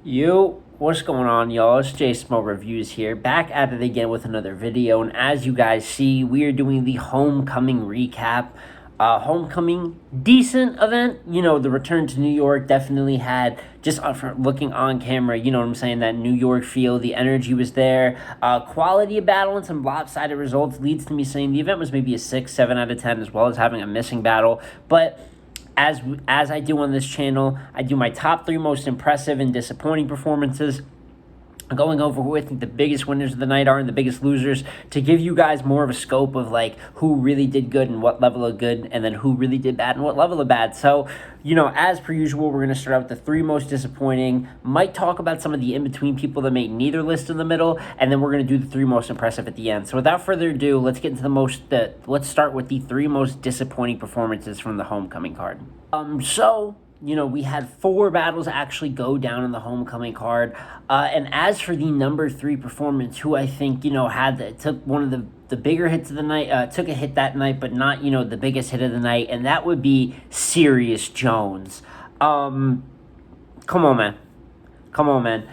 Yo, what's going on, y'all? It's J Smo Reviews here, back at it again with another video. And as you guys see, we are doing the Homecoming recap. Homecoming, decent event. You know, the return to New York definitely had, just looking on camera, you know what I'm saying, that New York feel, the energy was there. Quality of battle and some lopsided results leads to me saying the event was maybe a 6, 7 out of 10, as well as having a missing battle. But as I do on this channel, I do my top 3 most impressive and disappointing performances, going over who I think the biggest winners of the night are and the biggest losers, to give you guys more of a scope of like who really did good and what level of good, and then who really did bad and what level of bad. So, you know, as per usual, we're going to start out with the 3 most disappointing, might talk about some of the in-between people that made neither list in the middle, and then we're going to do the 3 most impressive at the end. So without further ado, let's get into let's start with the 3 most disappointing performances from the Homecoming card. You know, we had 4 battles actually go down in the Homecoming card. And as for the number 3 performance, who I think, you know, took one of the bigger hits of the night, took a hit that night, but not, you know, the biggest hit of the night, and that would be Serius Jones. Come on, man. Come on, man.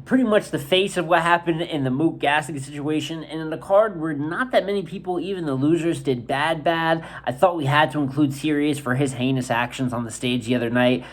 Pretty much the face of what happened in the Mook gassing situation, and in the card where not that many people, even the losers, did bad. I thought we had to include Serius for his heinous actions on the stage the other night.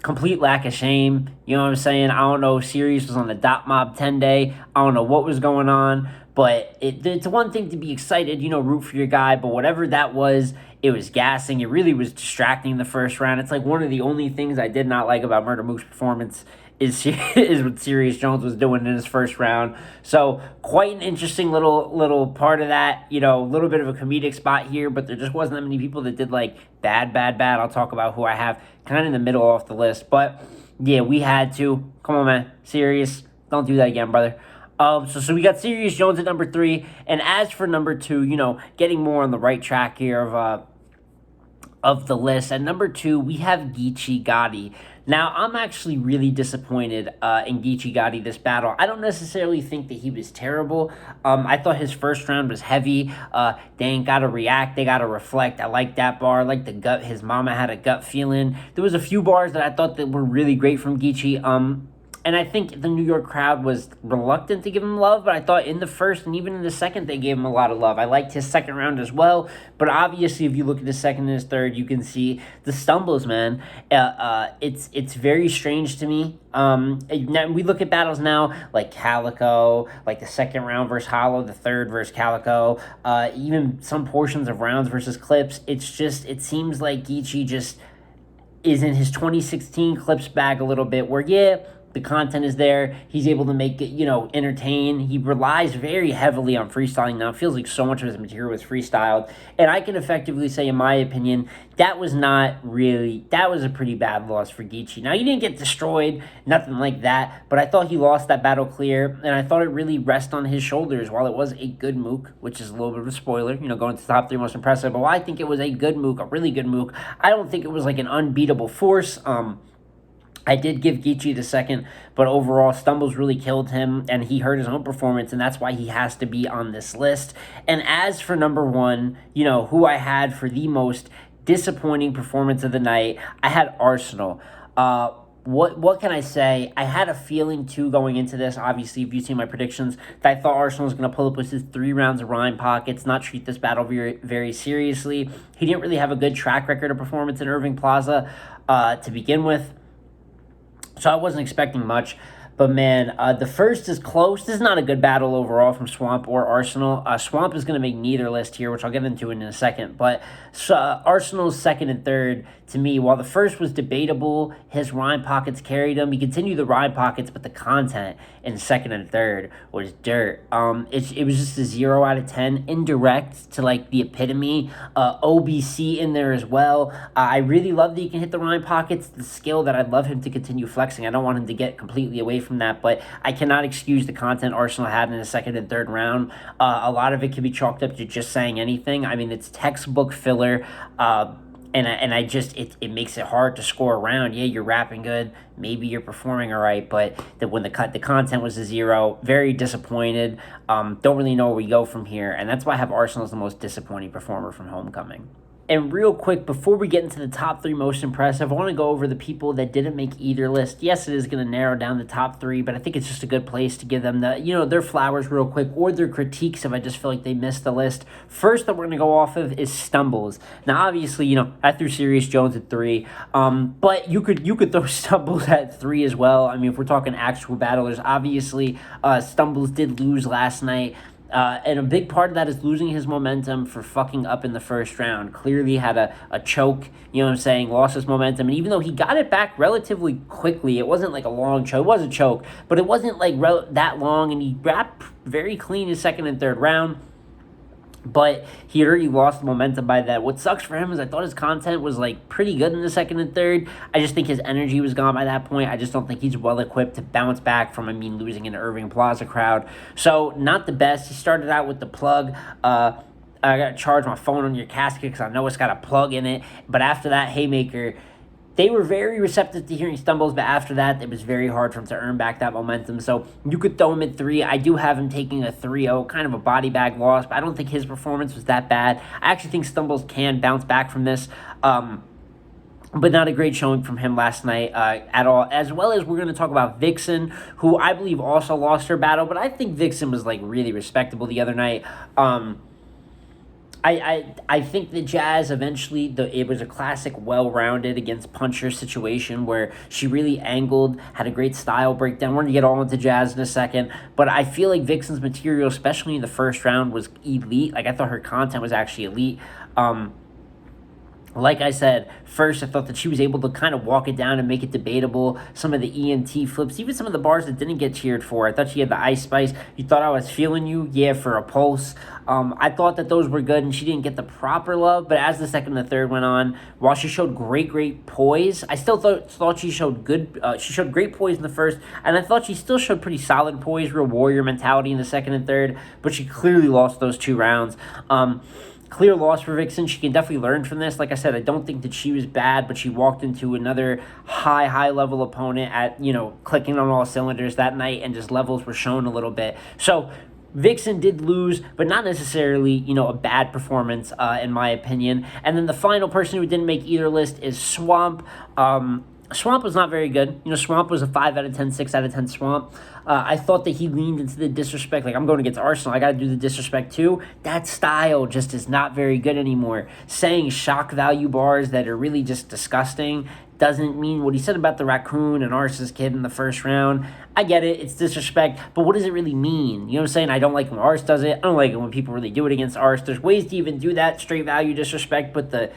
Complete lack of shame, you know what I'm saying? I don't know, Serius was on the Dot Mob 10 day. I don't know what was going on, but it's one thing to be excited, you know, root for your guy, but whatever that was, it was gassing. It really was distracting the first round. It's like one of the only things I did not like about Murda Mook's performance is what Serius Jones was doing in his first round. So quite an interesting little part of that, you know, a little bit of a comedic spot here, but there just wasn't that many people that did like bad. I'll talk about who I have kind of in the middle off the list, but yeah, we had to. Come on, man. Serious. Don't do that again, brother. So we got Serius Jones at number 3, and as for number 2, you know, getting more on the right track here of the list. At number 2, we have Geechi Gotti. Now, I'm actually really disappointed in Geechi Gotti this battle. I don't necessarily think that he was terrible. I thought his first round was heavy. They ain't got to react. They got to reflect. I like that bar. I like the gut. His mama had a gut feeling. There was a few bars that I thought that were really great from Geechi. And I think the New York crowd was reluctant to give him love, but I thought in the first and even in the second, they gave him a lot of love. I liked his second round as well, but obviously, if you look at his second and his third, you can see the stumbles, man. It's very strange to me. We look at battles now, like Calico, like the second round versus Hollow, the third versus Calico, even some portions of rounds versus Clips. It seems like Geechi just is in his 2016 Clips bag a little bit, where, yeah, the content is there. He's able to make it, you know, entertain. He relies very heavily on freestyling now. It feels like so much of his material was freestyled. And I can effectively say, in my opinion, that was a pretty bad loss for Geechi. Now, he didn't get destroyed, nothing like that, but I thought he lost that battle clear, and I thought it really rested on his shoulders. While it was a good Mook, which is a little bit of a spoiler, you know, going to the top 3 most impressive, but while I think it was a good Mook, a really good Mook, I don't think it was like an unbeatable force. I did give Geechi the second, but overall, stumbles really killed him, and he hurt his own performance, and that's why he has to be on this list. And as for number 1, you know, who I had for the most disappointing performance of the night, I had Arsonal. What can I say? I had a feeling, too, going into this, obviously, if you've seen my predictions, that I thought Arsonal was going to pull up with his 3 rounds of rhyme pockets, not treat this battle very, very seriously. He didn't really have a good track record of performance in Irving Plaza to begin with, so I wasn't expecting much. But, man, the first is close. This is not a good battle overall from Swamp or Arsonal. Swamp is going to make neither list here, which I'll get into in a second. But Arsenal's second and third, to me, while the first was debatable, his rhyme pockets carried him. He continued the rhyme pockets, but the content in second and third was dirt. It was just a 0 out of 10. Indirect to, like, the epitome. OBC in there as well. I really love that he can hit the rhyme pockets. The skill that I'd love him to continue flexing. I don't want him to get completely away from that, but I cannot excuse the content Arsonal had in the second and third round. A lot of it can be chalked up to just saying anything. I mean, it's textbook filler, and it makes it hard to score a round. Yeah, you're rapping good, maybe you're performing all right, but when the content was a 0, very disappointed. Don't really know where we go from here, and that's why I have Arsonal as the most disappointing performer from Homecoming. And real quick, before we get into the top 3 most impressive, I want to go over the people that didn't make either list. Yes, it is going to narrow down the top 3, but I think it's just a good place to give them their flowers real quick, or their critiques if I just feel like they missed the list. First that we're going to go off of is stumbles. Now, obviously, I threw Serius Jones at 3, but you could throw stumbles at 3 as well. I mean, if we're talking actual battlers, obviously, stumbles did lose last night. And a big part of that is losing his momentum for fucking up in the first round. Clearly had a choke, lost his momentum. And even though he got it back relatively quickly, it wasn't like a long choke. It was a choke, but it wasn't like that long. And he wrapped very clean his second and third round. But he had already lost momentum by that. What sucks for him is I thought his content was pretty good in the second and third. I just think his energy was gone by that point. I just don't think he's well equipped to bounce back from losing an Irving Plaza crowd. So not the best. He started out with the plug. I got to charge my phone on your casket because I know it's got a plug in it. But after that haymaker, they were very receptive to hearing stumbles, but after that, it was very hard for him to earn back that momentum. So you could throw him at 3. I do have him taking a 3-0, kind of a body bag loss, but I don't think his performance was that bad. I actually think Stumbles can bounce back from this. But not a great showing from him last night at all. As well as we're going to talk about Vixen, who I believe also lost her battle, but I think Vixen was really respectable the other night. I think the Jazz eventually, it was a classic well-rounded against puncher situation where she really angled, had a great style breakdown. We're going to get all into Jazz in a second, but I feel like Vixen's material, especially in the first round, was elite. I thought her content was actually elite. Like I said, first I thought that she was able to kind of walk it down and make it debatable. Some of the ENT flips, even some of the bars that didn't get cheered for. I thought she had the Ice Spice. You thought I was feeling you? Yeah, for a pulse. I thought that those were good, and she didn't get the proper love. But as the second and the third went on, while she showed great poise, I still thought she showed good. She showed great poise in the first, and I thought she still showed pretty solid poise, real warrior mentality in the second and third. But she clearly lost those 2 rounds. Clear loss for Vixen. She can definitely learn from this. Like I said, I don't think that she was bad, but she walked into another high-level opponent at, clicking on all cylinders that night, and just levels were shown a little bit. So Vixen did lose, but not necessarily, a bad performance, in my opinion. And then the final person who didn't make either list is Swamp. Swamp was not very good. Swamp was a 5 out of 10, 6 out of 10 Swamp. I thought that he leaned into the disrespect. I'm going against Arsonal. I got to do the disrespect too. That style just is not very good anymore. Saying shock value bars that are really just disgusting doesn't mean what he said about the raccoon and Ars's kid in the first round. I get it. It's disrespect. But what does it really mean? You know what I'm saying? I don't like when Ars does it. I don't like it when people really do it against Ars. There's ways to even do that straight value disrespect, but the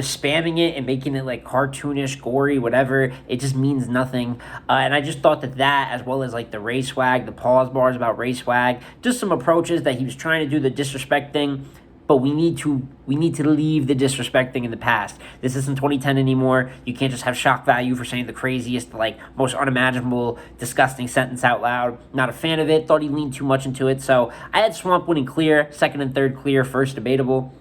spamming it and making it cartoonish, gory, whatever, it just means nothing. And I just thought that as well as the race swag, the pause bars about race swag, just some approaches that he was trying to do the disrespect thing. But we need to leave the disrespect thing in the past. This isn't 2010 anymore. You can't just have shock value for saying the craziest, most unimaginable, disgusting sentence out loud. Not a fan of it. Thought he leaned too much into it. So I had Swamp winning clear, second and third clear, first debatable.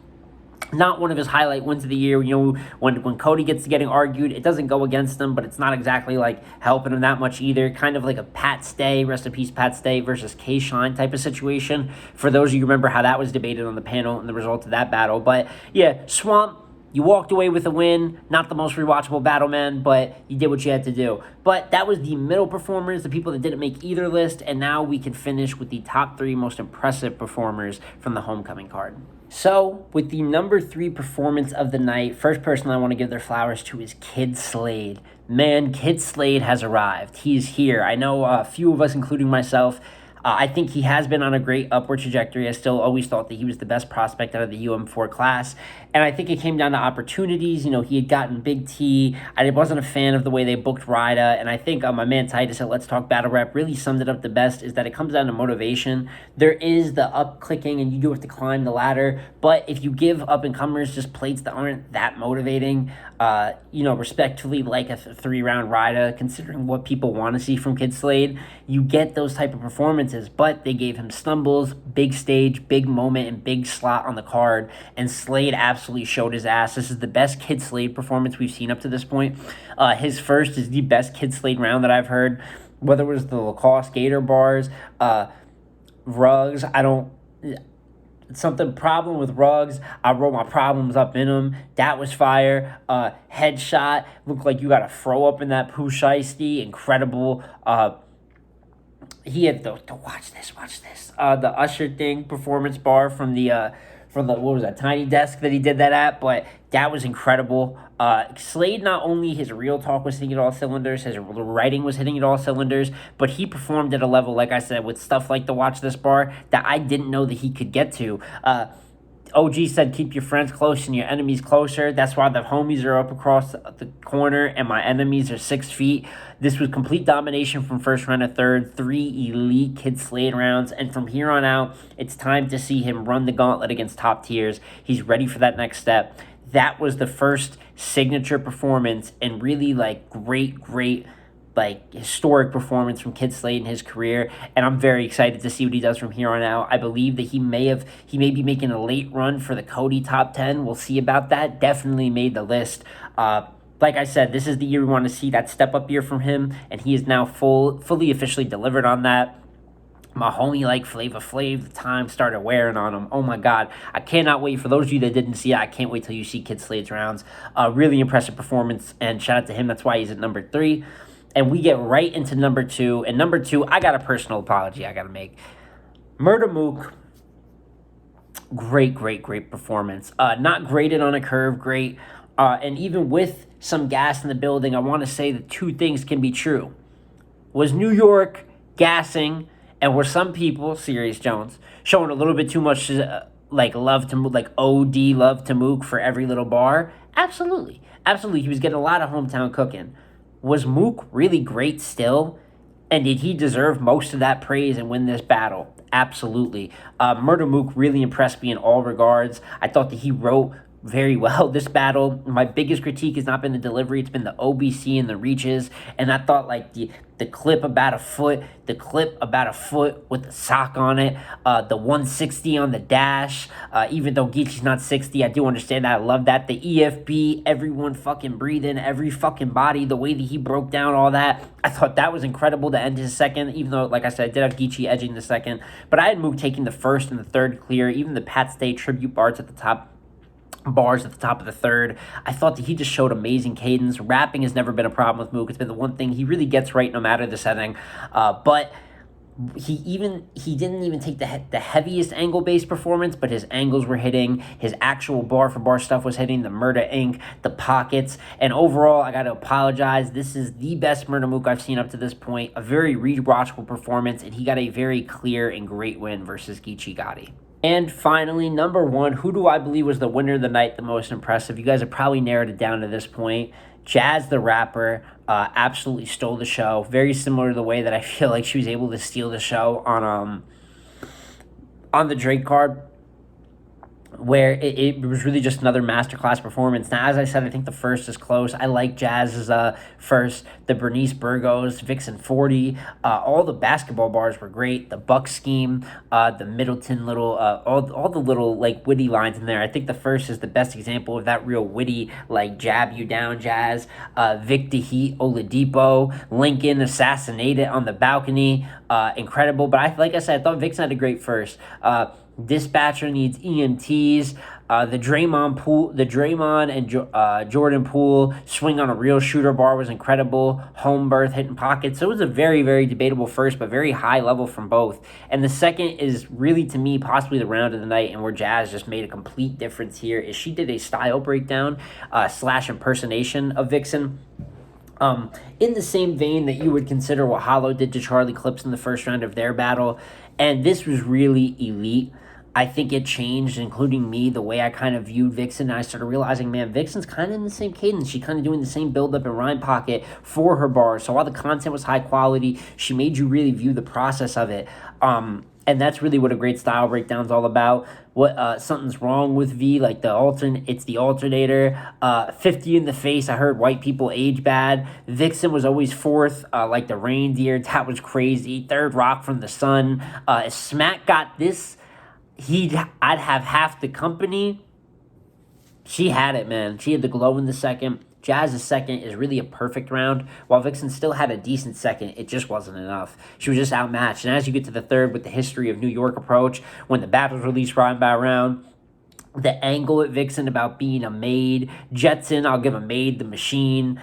Not one of his highlight wins of the year. When Cody gets to getting argued, it doesn't go against him, but it's not exactly helping him that much either. Kind of like a Pat Stay, rest in peace, Pat Stay versus K-Shine type of situation. For those of you who remember how that was debated on the panel and the result of that battle. But yeah, Swamp, you walked away with a win. Not the most rewatchable battle, man, but you did what you had to do. But that was the middle performers, the people that didn't make either list, and now we can finish with the top 3 most impressive performers from the homecoming card. So, with the number 3 performance of the night, first person I want to give their flowers to is Kyd Slade. Man, Kyd Slade has arrived. He's here. I know a few of us, including myself, I think he has been on a great upward trajectory. I still always thought that he was the best prospect out of the UM4 class. And I think it came down to opportunities. He had gotten Big T. I wasn't a fan of the way they booked Ryda. And I think my man Titus at Let's Talk Battle Rap really summed it up the best, is that it comes down to motivation. There is the up clicking and you do have to climb the ladder. But if you give up-and-comers just plates that aren't that motivating, respectfully like a 3-round Ryda, considering what people want to see from Kyd Slade, you get those type of performances. But they gave him stumbles, big stage, big moment, and big slot on the card. And Slade absolutely showed his ass. This is the best Kyd Slade performance we've seen up to this point. His first is the best Kyd Slade round that I've heard. Whether it was the Lacoste Gator bars, rugs, something problem with rugs. I wrote my problems up in them. That was fire. Headshot. Looked like you got to throw up in that poo shiesty. Incredible. He had the watch this. The Usher thing performance bar from the what was that tiny desk that he did that at, but that was incredible. Slade, not only his real talk was hitting at all cylinders, his writing was hitting at all cylinders, but he performed at a level, like I said, with stuff like the Watch This bar that I didn't know that he could get to. OG said, keep your friends close and your enemies closer. That's why the homies are up across the corner and my enemies are 6 feet. This was complete domination from first round to third. 3 elite Kyd Slade rounds. And from here on out, it's time to see him run the gauntlet against top tiers. He's ready for that next step. That was the first signature performance and really great historic performance from Kyd Slade in his career, and I'm very excited to see what he does from here on out. I believe that he may be making a late run for the Cody top 10. We'll see about that. Definitely made the list. Like I said, this is the year we want to see that step up year from him, and he is now fully officially delivered on that. My homie like Flavor Flav, the time started wearing on him. Oh my God. I cannot wait. For those of you that didn't see it, I can't wait till you see Kyd Slade's rounds. Really impressive performance, and shout out to him. That's why he's at number 3. And we get right into number 2. And number 2, I got a personal apology I got to make. Murda Mook, great performance. Not graded on a curve, great. And even with some gas in the building, I want to say that 2 things can be true. Was New York gassing, and were some people, Serius Jones, showing a little bit too much love to Mook, like OD love to Mook for every little bar? Absolutely. He was getting a lot of hometown cooking. Was Mook really great still? And did he deserve most of that praise and win this battle? Absolutely. Murda Mook really impressed me in all regards. I thought that he wrote very well this battle. My biggest critique has not been the delivery, it's been the OBC and the reaches. And I thought the clip about a foot with the sock on it, the 160 on the dash, even though Geechi's not 60, I do understand that. I love that. The EFB, everyone fucking breathing, every fucking body, the way that he broke down all that, I thought that was incredible to end his second, even though, like I said, I did have Geechi edging the second, but I had Mook taking the first and the third clear, even the Pat Stay tribute bars at the top of the third. I thought that he just showed amazing cadence. Rapping has never been a problem with Mook. It's been the one thing he really gets right no matter the setting. But he didn't even take the heaviest angle-based performance, but his angles were hitting. His actual bar-for-bar stuff was hitting. The Murda Inc., the pockets. And overall, I got to apologize. This is the best Murda Mook I've seen up to this point. A very rewatchable performance, and he got a very clear and great win versus Geechi Gotti. And finally, number 1, who do I believe was the winner of the night, the most impressive? You guys have probably narrowed it down to this point. Jazz the rapper absolutely stole the show. Very similar to the way that I feel like she was able to steal the show on the Drake card, where it was really just another masterclass performance. Now, as I said, I think the first is close. I like Jazz's first. The Bernice Burgos, Vixen 40, all the basketball bars were great. The Buck scheme, the Middleton little, all the little witty lines in there. I think the first is the best example of that real witty, jab you down, Jazz. Vic the Heat, Oladipo, Lincoln assassinated on the balcony, incredible. But like I said, I thought Vixen had a great first. Dispatcher needs EMTs. The Draymond and Jordan Poole swing on a real shooter bar was incredible. Home berth hitting pockets. So it was a very, very debatable first, but very high level from both. And the second is really, to me, possibly the round of the night, and where Jazz just made a complete difference here, is she did a style breakdown / impersonation of Vixen. In the same vein that you would consider what Hollow did to Charlie Clips in the first round of their battle. And this was really elite. I think it changed, including me, the way I kind of viewed Vixen. And I started realizing, man, Vixen's kind of in the same cadence. She kind of doing the same build-up and rhyme pocket for her bars. So while the content was high quality, she made you really view the process of it. And that's really what a great style breakdown is all about. What something's wrong with V, it's the alternator. 50 in the face, I heard white people age bad. Vixen was always fourth, like the reindeer. That was crazy. Third rock from the sun. If Smack got this, I'd have half the company. She had it, man. She had the glow in the second. Jazz's second is really a perfect round. While Vixen still had a decent second, it just wasn't enough. She was just outmatched. And as you get to the third with the history of New York approach, when the battles released round by round, the angle at Vixen about being a maid, Jetson, I'll give a maid the machine,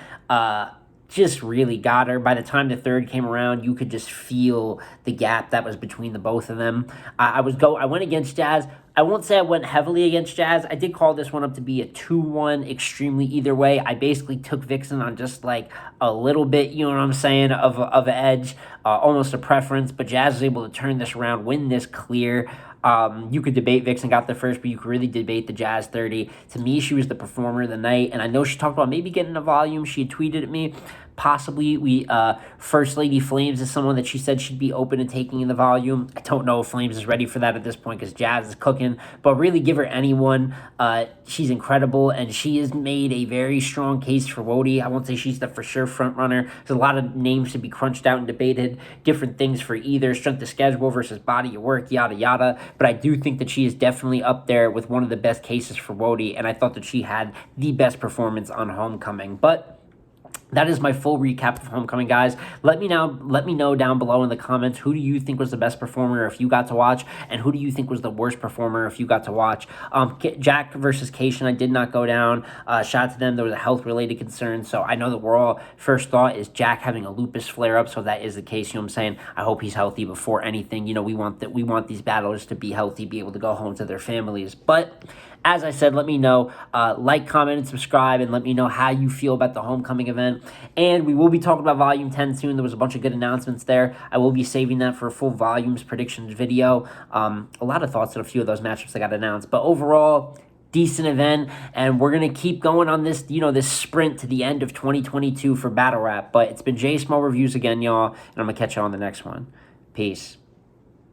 just really got her. By the time the third came around, you could just feel the gap that was between the both of them. I went against Jazz. I won't say I went heavily against Jazz. I did call this one up to be a 2-1 extremely either way. I basically took Vixen on just like a little bit, you know what I'm saying, of an edge, almost a preference. But Jazz was able to turn this around, win this clear. You could debate Vixen got the first, but you could really debate the Jazz 30. To me, she was the performer of the night, and I know she talked about maybe getting a volume. She had tweeted at me. Possibly, First Lady Flames is someone that she said she'd be open to taking in the volume. I don't know if Flames is ready for that at this point because Jazz is cooking, but really give her anyone. She's incredible, and she has made a very strong case for Wody. I won't say she's the for sure front runner. There's a lot of names to be crunched out and debated, different things for either strength of schedule versus body of work, yada yada. But I do think that she is definitely up there with one of the best cases for Wody, and I thought that she had the best performance on Homecoming. But that is my full recap of Homecoming, guys. Let me know down below in the comments, who do you think was the best performer if you got to watch, and who do you think was the worst performer if you got to watch. Jack versus Cation, I did not go down. Shout out to them. There was a health-related concern, so I know that we're all first thought is Jack having a lupus flare-up, so that is the case. You know what I'm saying? I hope he's healthy before anything. You know, we want these battlers to be healthy, be able to go home to their families. But as I said, let me know. Like, comment, and subscribe, and let me know how you feel about the Homecoming event. And we will be talking about Volume 10 soon. There was a bunch of good announcements there. I will be saving that for a full volumes predictions video. A lot of thoughts on a few of those matchups that got announced. But overall, decent event, and we're going to keep going on this, this sprint to the end of 2022 for Battle Rap. But it's been J Small Reviews again, y'all, and I'm going to catch you on the next one. Peace.